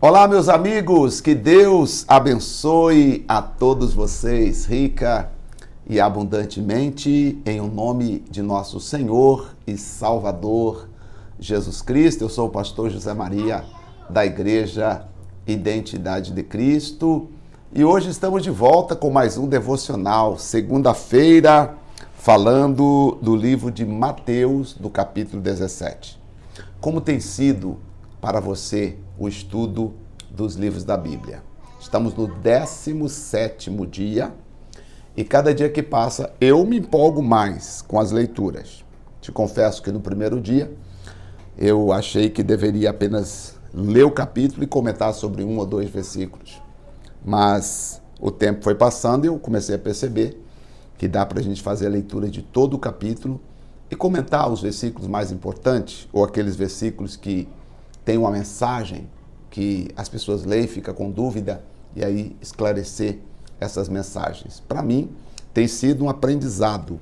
Olá, meus amigos, que Deus abençoe a todos vocês, rica e abundantemente, em o nome de nosso Senhor e Salvador Jesus Cristo. Eu sou o pastor José Maria, da Igreja Identidade de Cristo, e hoje estamos de volta com mais um devocional, segunda-feira, falando do livro de Mateus, do capítulo 17. Como tem sido para você o estudo dos livros da Bíblia? Estamos no 17º dia e cada dia que passa eu me empolgo mais com as leituras. Te confesso que no primeiro dia eu achei que deveria apenas ler o capítulo e comentar sobre um ou dois versículos. Mas o tempo foi passando e eu comecei a perceber que dá para a gente fazer a leitura de todo o capítulo e comentar os versículos mais importantes ou aqueles versículos que tem uma mensagem que as pessoas leem, ficam com dúvida, e aí esclarecer essas mensagens. Para mim, tem sido um aprendizado.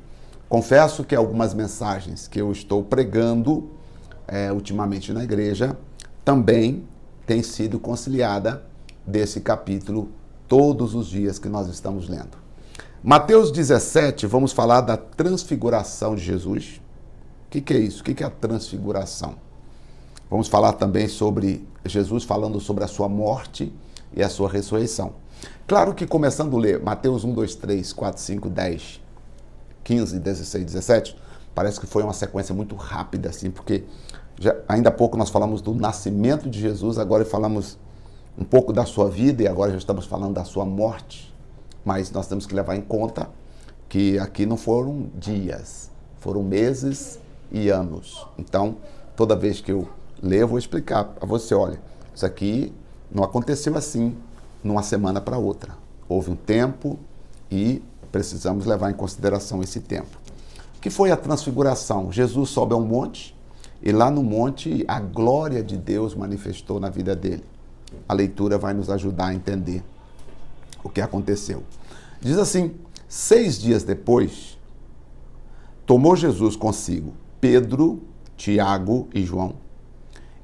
Confesso que algumas mensagens que eu estou pregando ultimamente na igreja também têm sido conciliada desse capítulo todos os dias que nós estamos lendo. Mateus 17, vamos falar da transfiguração de Jesus. O que é isso? O que é a transfiguração? Vamos falar também sobre Jesus falando sobre a sua morte e a sua ressurreição. Claro que começando a ler Mateus 1, 2, 3, 4, 5, 10, 15, 16, 17, parece que foi uma sequência muito rápida, assim, porque ainda há pouco nós falamos do nascimento de Jesus, agora falamos um pouco da sua vida e agora já estamos falando da sua morte. Mas nós temos que levar em conta que aqui não foram dias, foram meses e anos. Então, toda vez que eu ler, eu vou explicar a você, olha, isso aqui não aconteceu assim, numa semana para outra. Houve um tempo e precisamos levar em consideração esse tempo. O que foi a transfiguração? Jesus sobe a um monte e lá no monte a glória de Deus manifestou na vida dele. A leitura vai nos ajudar a entender o que aconteceu. Diz assim, 6 dias depois, tomou Jesus consigo Pedro, Tiago e João,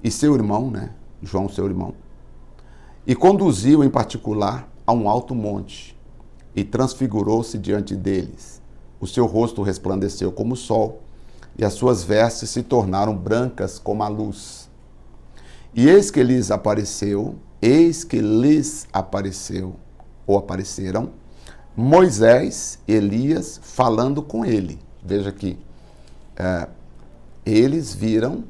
e seu irmão, João, seu irmão, e conduziu em particular a um alto monte, e transfigurou-se diante deles. O seu rosto resplandeceu como o sol, e as suas vestes se tornaram brancas como a luz. E eis que lhes apareceram, Moisés e Elias falando com ele. Veja aqui, eles viram,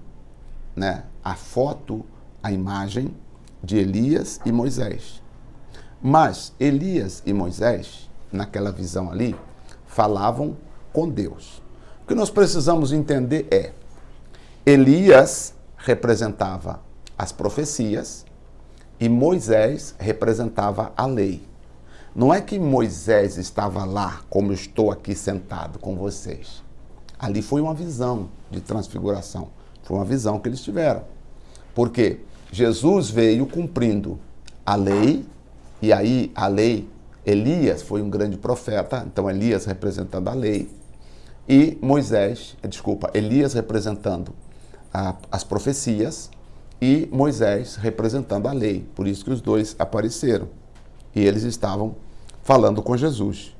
a foto, a imagem de Elias e Moisés. Mas Elias e Moisés, naquela visão ali, falavam com Deus. O que nós precisamos entender é, Elias representava as profecias e Moisés representava a lei. Não é que Moisés estava lá, como eu estou aqui sentado com vocês. Ali foi uma visão de transfiguração. Foi uma visão que eles tiveram. Porque Jesus veio cumprindo a lei, e aí a lei, Elias foi um grande profeta, então Elias representando a lei, e Elias representando as profecias, e Moisés representando a lei. Por isso que os dois apareceram. E eles estavam falando com Jesus.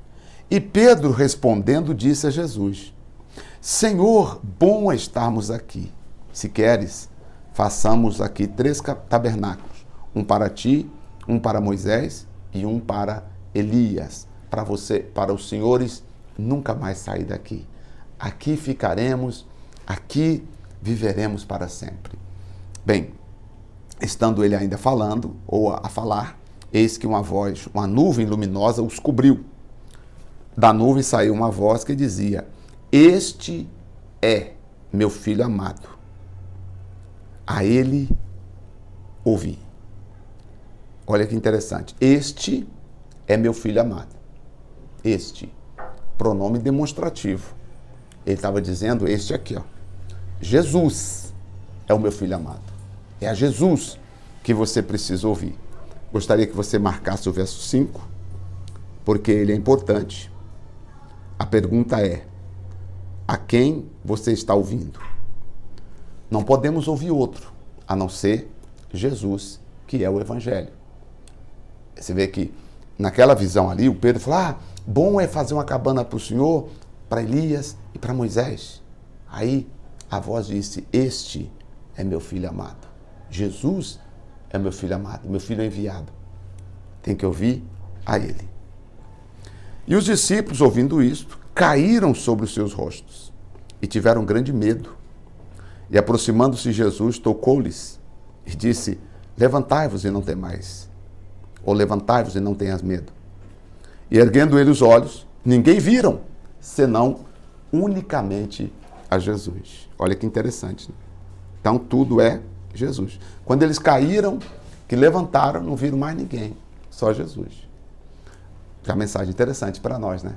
E Pedro, respondendo, disse a Jesus, Senhor, bom é estarmos aqui. Se queres, façamos aqui 3 tabernáculos, um para ti, um para Moisés e um para Elias, para os senhores nunca mais sair daqui. Aqui ficaremos, aqui viveremos para sempre. Bem, estando ele ainda falando, ou a falar, eis que uma nuvem luminosa os cobriu. Da nuvem saiu uma voz que dizia, este é meu filho amado. A ele ouvi. Olha que interessante. Este é meu filho amado. Este. Pronome demonstrativo. Ele estava dizendo este aqui, ó. Jesus é o meu filho amado. É a Jesus que você precisa ouvir. Gostaria que você marcasse o verso 5, porque ele é importante. A pergunta é, a quem você está ouvindo? Não podemos ouvir outro, a não ser Jesus que é o Evangelho. Você vê que naquela visão ali, o Pedro falou, bom é fazer uma cabana para o Senhor, para Elias e para Moisés. Aí a voz disse, este é meu filho amado. Jesus é meu filho amado, meu filho enviado. Tem que ouvir a ele. E os discípulos, ouvindo isto, caíram sobre os seus rostos e tiveram grande medo. E aproximando-se Jesus, tocou-lhes e disse, levantai-vos e não temais. Ou levantai-vos e não tenhas medo. E erguendo ele os olhos, ninguém viram, senão unicamente a Jesus. Olha que interessante, né? Então tudo é Jesus. Quando eles caíram, que levantaram, não viram mais ninguém, só Jesus. Já mensagem interessante para nós, né?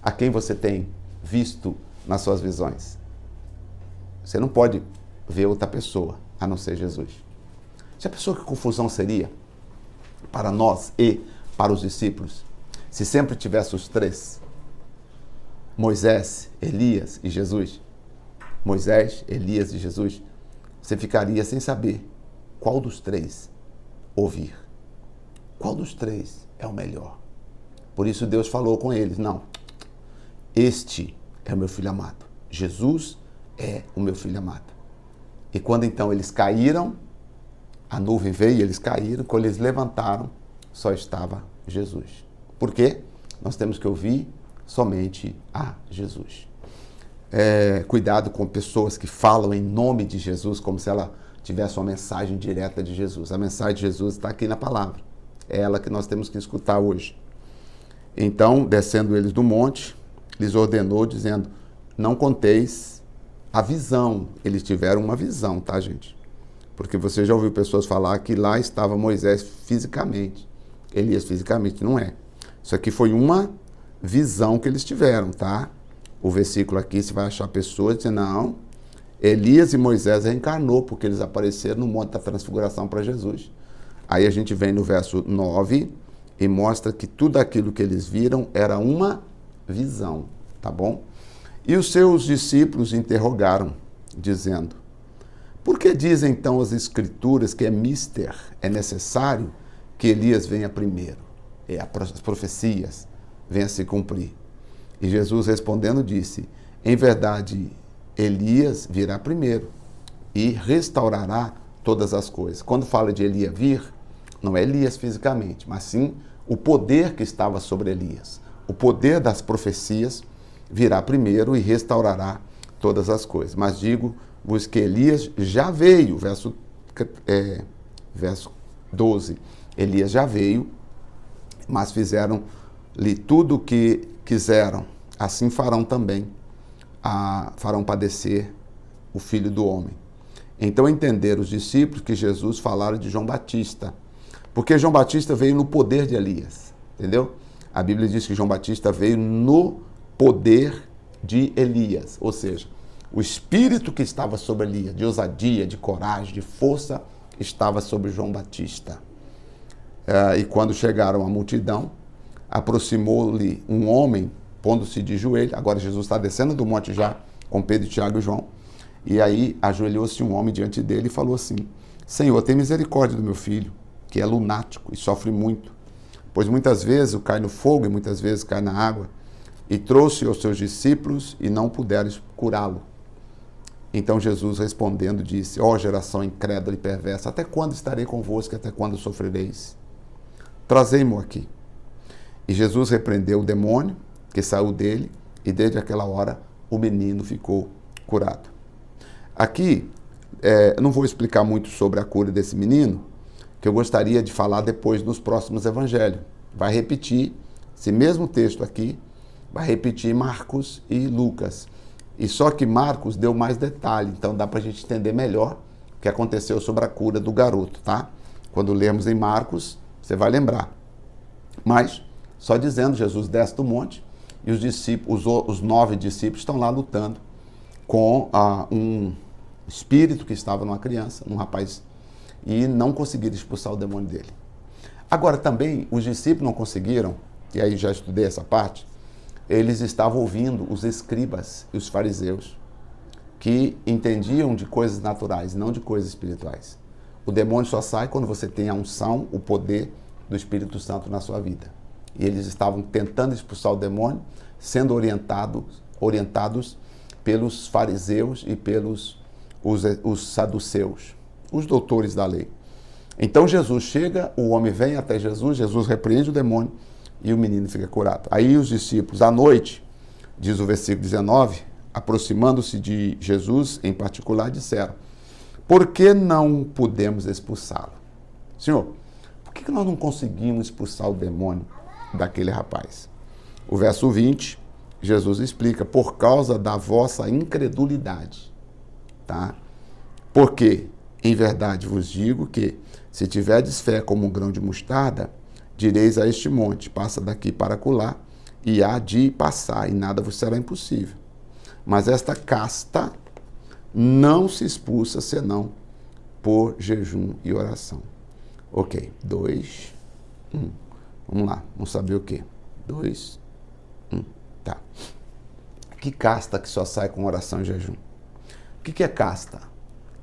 A quem você tem visto nas suas visões? Você não pode ver outra pessoa, a não ser Jesus. Já pensou que confusão seria para nós e para os discípulos, se sempre tivesse os três? Moisés, Elias e Jesus. Moisés, Elias e Jesus. Você ficaria sem saber qual dos três ouvir. Qual dos três é o melhor? Por isso Deus falou com eles, não, este é o meu filho amado. Jesus é o meu filho amado. E quando então eles caíram, a nuvem veio e eles caíram, quando eles levantaram, só estava Jesus. Por quê? Nós temos que ouvir somente a Jesus. Cuidado com pessoas que falam em nome de Jesus, como se ela tivesse uma mensagem direta de Jesus. A mensagem de Jesus está aqui na palavra. É ela que nós temos que escutar hoje. Então, descendo eles do monte, lhes ordenou, dizendo, não conteis a visão. Eles tiveram uma visão, tá, gente? Porque você já ouviu pessoas falar que lá estava Moisés fisicamente. Elias fisicamente, não é. Isso aqui foi uma visão que eles tiveram, tá? O versículo aqui, você vai achar pessoas dizendo, não, Elias e Moisés reencarnou, porque eles apareceram no Monte da Transfiguração para Jesus. Aí a gente vem no verso 9 e mostra que tudo aquilo que eles viram era uma visão, tá bom? E os seus discípulos interrogaram, dizendo, por que dizem então as Escrituras que é necessário que Elias venha primeiro? As profecias venham a se cumprir. E Jesus respondendo disse, em verdade, Elias virá primeiro e restaurará todas as coisas. Quando fala de Elias vir, não é Elias fisicamente, mas sim o poder que estava sobre Elias. O poder das profecias virá primeiro e restaurará todas as coisas. Mas digo-vos que Elias já veio, verso 12. Elias já veio, mas fizeram-lhe tudo o que quiseram. Assim farão também, farão padecer o Filho do Homem. Então entenderam os discípulos que Jesus falara de João Batista, porque João Batista veio no poder de Elias, entendeu? A Bíblia diz que João Batista veio no poder de Elias, ou seja, o espírito que estava sobre Elias, de ousadia, de coragem, de força, estava sobre João Batista. E quando chegaram à multidão, aproximou-lhe um homem, pondo-se de joelho. Agora Jesus está descendo do monte já, com Pedro, Tiago e João. E aí ajoelhou-se um homem diante dele e falou assim, Senhor, tem misericórdia do meu filho, que é lunático e sofre muito, pois muitas vezes cai no fogo e muitas vezes cai na água. E trouxe aos seus discípulos e não puderam curá-lo. Então Jesus respondendo disse, ó geração incrédula e perversa, até quando estarei convosco e até quando sofrereis? Trazei-mo aqui. E Jesus repreendeu o demônio que saiu dele e desde aquela hora o menino ficou curado. Aqui, não vou explicar muito sobre a cura desse menino, que eu gostaria de falar depois nos próximos evangelhos. Vai repetir esse mesmo texto aqui, vai repetir Marcos e Lucas. E só que Marcos deu mais detalhe, então dá para a gente entender melhor o que aconteceu sobre a cura do garoto, tá? Quando lermos em Marcos, você vai lembrar. Mas, só dizendo, Jesus desce do monte e os discípulos, os 9 discípulos estão lá lutando com um espírito que estava numa criança, num rapaz, e não conseguiram expulsar o demônio dele. Agora também, os discípulos não conseguiram, e aí já estudei essa parte, eles estavam ouvindo os escribas e os fariseus, que entendiam de coisas naturais, não de coisas espirituais. O demônio só sai quando você tem a unção, o poder do Espírito Santo na sua vida. E eles estavam tentando expulsar o demônio, sendo orientados pelos fariseus e pelos os saduceus, os doutores da lei. Então Jesus chega, o homem vem até Jesus, Jesus repreende o demônio e o menino fica curado. Aí os discípulos, à noite, diz o versículo 19, aproximando-se de Jesus em particular, disseram: por que não pudemos expulsá-lo? Senhor, por que nós não conseguimos expulsar o demônio daquele rapaz? O verso 20, Jesus explica: por causa da vossa incredulidade. Tá? Porque, em verdade vos digo que, se tiverdes fé como um grão de mostarda, direis a este monte: passa daqui para acolá, e há de passar, e nada vos será impossível. Mas esta casta não se expulsa senão por jejum e oração. Ok, 2, 1. Vamos lá, vamos saber o quê? 2, 1. Tá. Que casta que só sai com oração e jejum? O que é casta?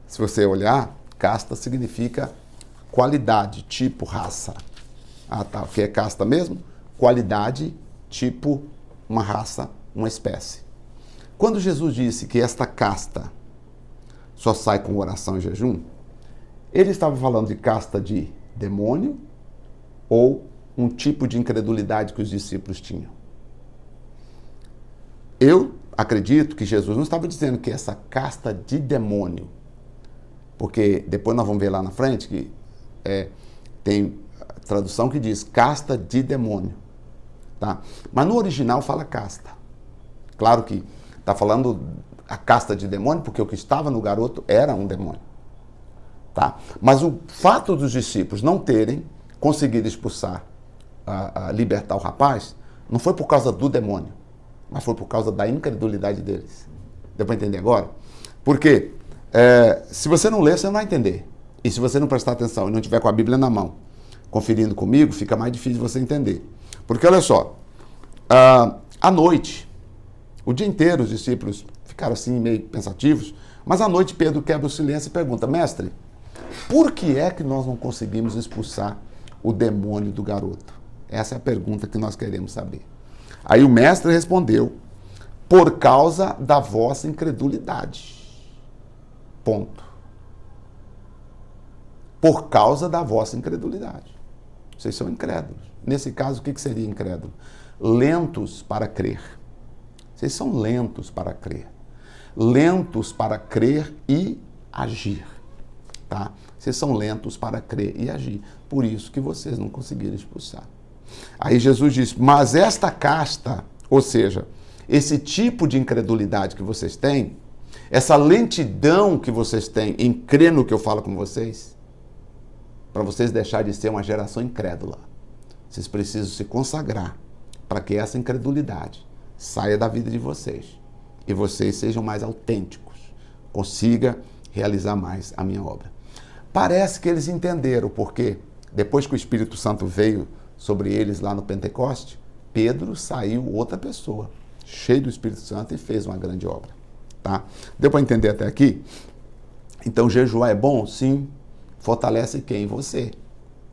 Se você olhar, casta significa qualidade, tipo, raça. Ah, tá. O que é casta mesmo? Qualidade, tipo, uma raça, uma espécie. Quando Jesus disse que esta casta só sai com oração e jejum, ele estava falando de casta de demônio ou um tipo de incredulidade que os discípulos tinham. Eu acredito que Jesus não estava dizendo que essa casta de demônio, porque depois nós vamos ver lá na frente que tem tradução que diz casta de demônio, tá? Mas no original fala casta. Claro que está falando a casta de demônio porque o que estava no garoto era um demônio, tá? Mas o fato dos discípulos não terem conseguido expulsar, libertar o rapaz, não foi por causa do demônio, mas foi por causa da incredulidade deles. Deu para entender agora? Porque se você não ler, você não vai entender. E se você não prestar atenção e não tiver com a Bíblia na mão, conferindo comigo, fica mais difícil de você entender. Porque olha só, à noite, o dia inteiro os discípulos ficaram assim meio pensativos, mas à noite Pedro quebra o silêncio e pergunta: mestre, por que é que nós não conseguimos expulsar o demônio do garoto? Essa é a pergunta que nós queremos saber. Aí o mestre respondeu: por causa da vossa incredulidade. Ponto. Por causa da vossa incredulidade. Vocês são incrédulos. Nesse caso, o que seria incrédulo? Lentos para crer. Vocês são lentos para crer. Lentos para crer e agir. Tá? Vocês são lentos para crer e agir. Por isso que vocês não conseguiram expulsar. Aí Jesus diz: mas esta casta, ou seja, esse tipo de incredulidade que vocês têm, essa lentidão que vocês têm em crer no que eu falo com vocês, para vocês deixarem de ser uma geração incrédula, vocês precisam se consagrar para que essa incredulidade saia da vida de vocês e vocês sejam mais autênticos, consiga realizar mais a minha obra. Parece que eles entenderam, porque depois que o Espírito Santo veio sobre eles lá no Pentecoste, Pedro saiu outra pessoa, cheio do Espírito Santo, e fez uma grande obra. Tá? Deu para entender até aqui? Então, jejuar é bom? Sim. Fortalece quem? Você.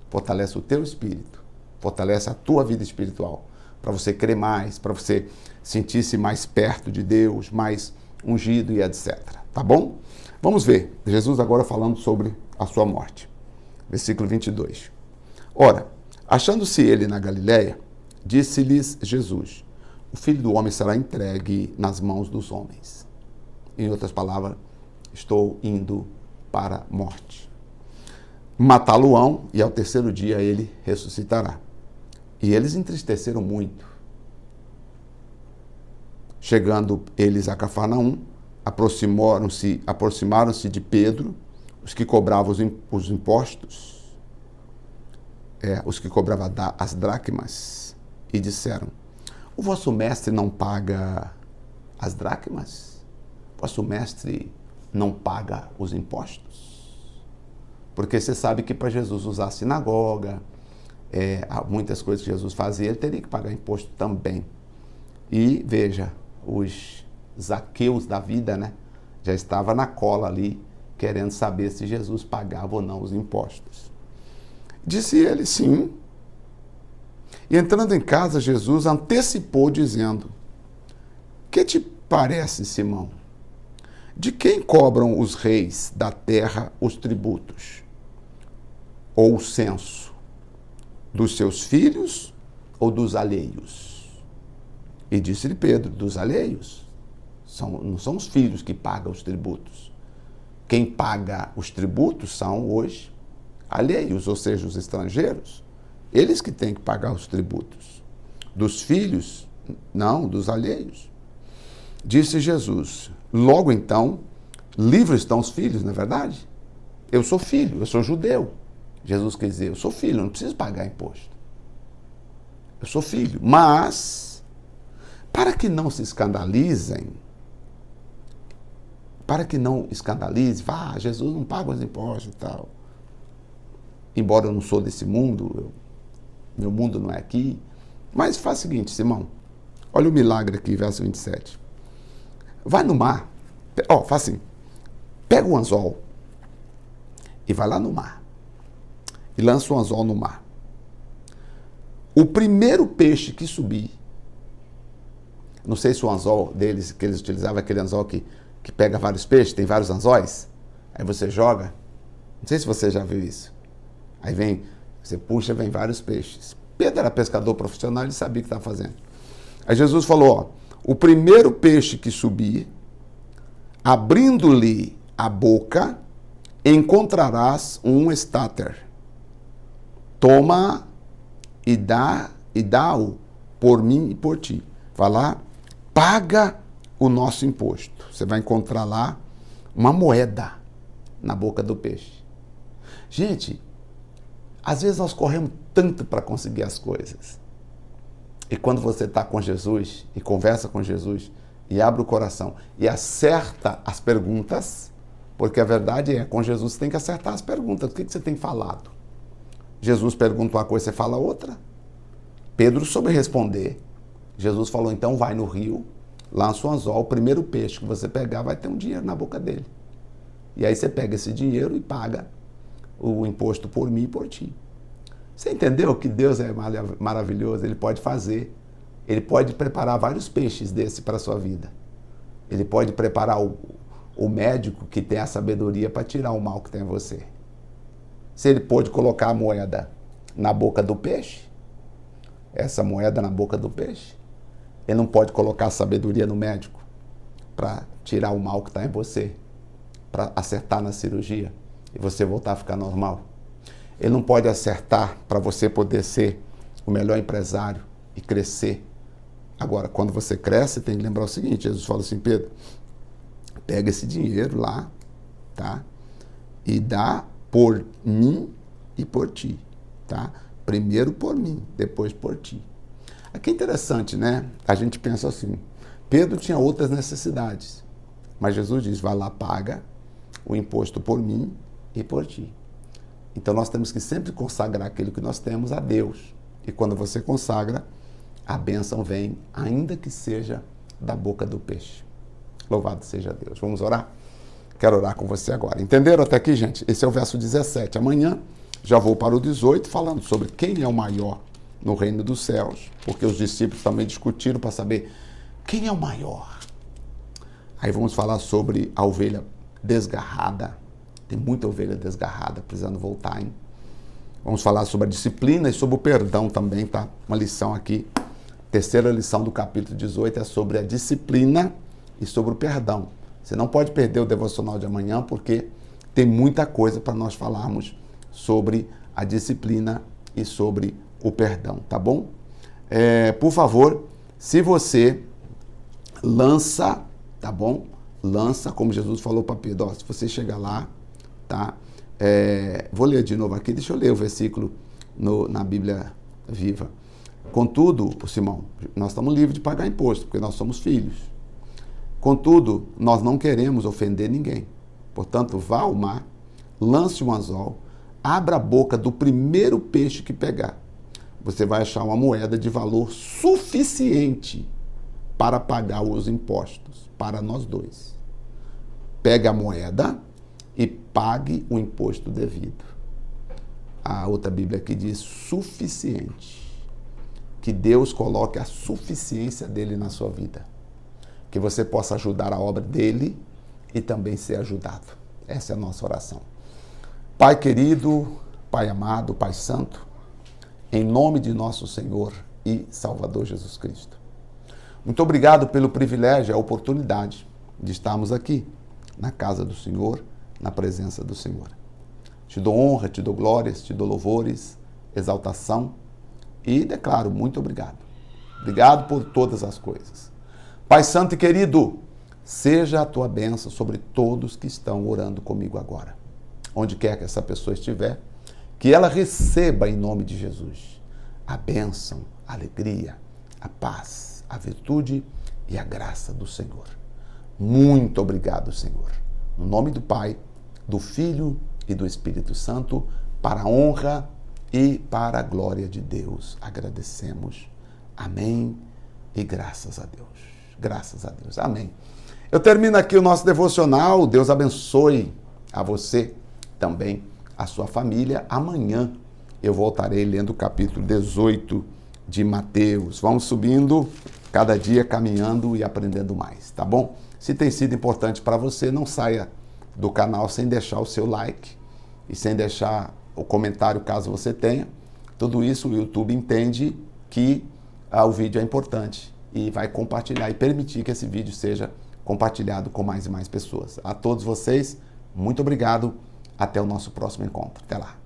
Fortalece o teu espírito. Fortalece a tua vida espiritual. Para você crer mais, para você sentir-se mais perto de Deus, mais ungido e etc. Tá bom? Vamos ver. Jesus agora falando sobre a sua morte. Versículo 22. Ora, achando-se ele na Galileia, disse-lhes Jesus: o Filho do Homem será entregue nas mãos dos homens. Em outras palavras, estou indo para a morte. Matá-lo-ão, e ao terceiro dia ele ressuscitará. E eles entristeceram muito. Chegando eles a Cafarnaum, aproximaram-se de Pedro, os que cobravam os impostos, os que cobravam as dracmas, e disseram: o vosso mestre não paga as dracmas? Vosso mestre não paga os impostos? Porque você sabe que para Jesus usar a sinagoga, muitas coisas que Jesus fazia, ele teria que pagar imposto também. E veja, os Zaqueus da vida, né, já estava na cola ali, querendo saber se Jesus pagava ou não os impostos. Disse ele, sim. E entrando em casa, Jesus antecipou dizendo, que te parece, Simão? De quem cobram os reis da terra os tributos? Ou o censo? Dos seus filhos ou dos alheios? E disse-lhe Pedro, dos alheios. Não são os filhos que pagam os tributos. Quem paga os tributos são hoje alheios, ou seja, os estrangeiros. Eles que têm que pagar os tributos. Dos filhos, não, dos alheios. Disse Jesus, logo então, livres estão os filhos, não é verdade? Eu sou filho, eu sou judeu. Jesus quer dizer, eu sou filho, eu não preciso pagar imposto. Eu sou filho, mas, para que não se escandalizem, Jesus não paga os impostos e tal. Embora eu não sou desse mundo, meu mundo não é aqui. Mas faz o seguinte, Simão, olha o milagre aqui, verso 27. Vai no mar, faz assim, pega o anzol e vai lá no mar. E lança o anzol no mar. O primeiro peixe que subir, não sei se o anzol deles, que eles utilizavam, aquele anzol que pega vários peixes, tem vários anzóis, aí você joga, não sei se você já viu isso. Aí você puxa, vem vários peixes. Pedro era pescador profissional, ele sabia o que estava fazendo. Aí Jesus falou, o primeiro peixe que subir, abrindo-lhe a boca, encontrarás um estáter. Toma e dá-o por mim e por ti. Vai lá, paga o nosso imposto. Você vai encontrar lá uma moeda na boca do peixe. Gente, às vezes nós corremos tanto para conseguir as coisas. E quando você está com Jesus e conversa com Jesus e abre o coração e acerta as perguntas, porque a verdade é, com Jesus você tem que acertar as perguntas. O que você tem falado? Jesus pergunta uma coisa, você fala outra. Pedro soube responder. Jesus falou, então vai no rio, lança o anzol, o primeiro peixe que você pegar vai ter um dinheiro na boca dele. E aí você pega esse dinheiro e paga o imposto por mim e por ti. Você entendeu que Deus é maravilhoso? Ele pode fazer. Ele pode preparar vários peixes desse para a sua vida. Ele pode preparar o médico que tem a sabedoria para tirar o mal que tem em você. Se ele pôde colocar a moeda na boca do peixe, essa moeda na boca do peixe, ele não pode colocar a sabedoria no médico para tirar o mal que está em você, para acertar na cirurgia e você voltar a ficar normal. Ele não pode acertar para você poder ser o melhor empresário e crescer. Agora, quando você cresce, tem que lembrar o seguinte, Jesus fala assim, Pedro, pega esse dinheiro lá, tá? E dá por mim e por ti, tá? Primeiro por mim, depois por ti. Aqui é interessante, né? A gente pensa assim, Pedro tinha outras necessidades, mas Jesus diz, vai lá, paga o imposto por mim e por ti. Então nós temos que sempre consagrar aquilo que nós temos a Deus. E quando você consagra, a bênção vem, ainda que seja da boca do peixe. Louvado seja Deus. Vamos orar? Quero orar com você agora. Entenderam até aqui, gente? Esse é o verso 17. Amanhã já vou para o 18, falando sobre quem é o maior no reino dos céus, porque os discípulos também discutiram para saber quem é o maior. Aí vamos falar sobre a ovelha desgarrada. Tem muita ovelha desgarrada, precisando voltar, hein? Vamos falar sobre a disciplina e sobre o perdão também, tá? Uma lição aqui. Terceira lição do capítulo 18 é sobre a disciplina e sobre o perdão. Você não pode perder o devocional de amanhã, porque tem muita coisa para nós falarmos sobre a disciplina e sobre o perdão, tá bom? Por favor, se você lança, tá bom? Lança, como Jesus falou para Pedro, ó, se você chegar lá, tá? Vou ler de novo aqui, deixa eu ler o versículo na Bíblia Viva. Contudo, Simão, nós estamos livres de pagar imposto, porque nós somos filhos. Contudo, nós não queremos ofender ninguém. Portanto, vá ao mar, lance um anzol, abra a boca do primeiro peixe que pegar. Você vai achar uma moeda de valor suficiente para pagar os impostos, para nós dois. Pega a moeda e pague o imposto devido. A outra Bíblia aqui diz suficiente. Que Deus coloque a suficiência dele na sua vida. Que você possa ajudar a obra dele e também ser ajudado. Essa é a nossa oração. Pai querido, Pai amado, Pai santo, em nome de nosso Senhor e Salvador Jesus Cristo. Muito obrigado pelo privilégio e a oportunidade de estarmos aqui, na casa do Senhor, na presença do Senhor. Te dou honra, te dou glórias, te dou louvores, exaltação e declaro muito obrigado. Obrigado por todas as coisas. Pai santo e querido, seja a tua bênção sobre todos que estão orando comigo agora. Onde quer que essa pessoa estiver, que ela receba em nome de Jesus a bênção, a alegria, a paz, a virtude e a graça do Senhor. Muito obrigado, Senhor. No nome do Pai, do Filho e do Espírito Santo, para a honra e para a glória de Deus. Agradecemos. Amém e graças a Deus. Graças a Deus. Amém. Eu termino aqui o nosso devocional. Deus abençoe a você também, a sua família. Amanhã eu voltarei lendo o capítulo 18 de Mateus. Vamos subindo, cada dia caminhando e aprendendo mais, tá bom? Se tem sido importante para você, não saia do canal sem deixar o seu like e sem deixar o comentário caso você tenha. Tudo isso o YouTube entende que o vídeo é importante e vai compartilhar e permitir que esse vídeo seja compartilhado com mais e mais pessoas. A todos vocês, muito obrigado. Até o nosso próximo encontro. Até lá.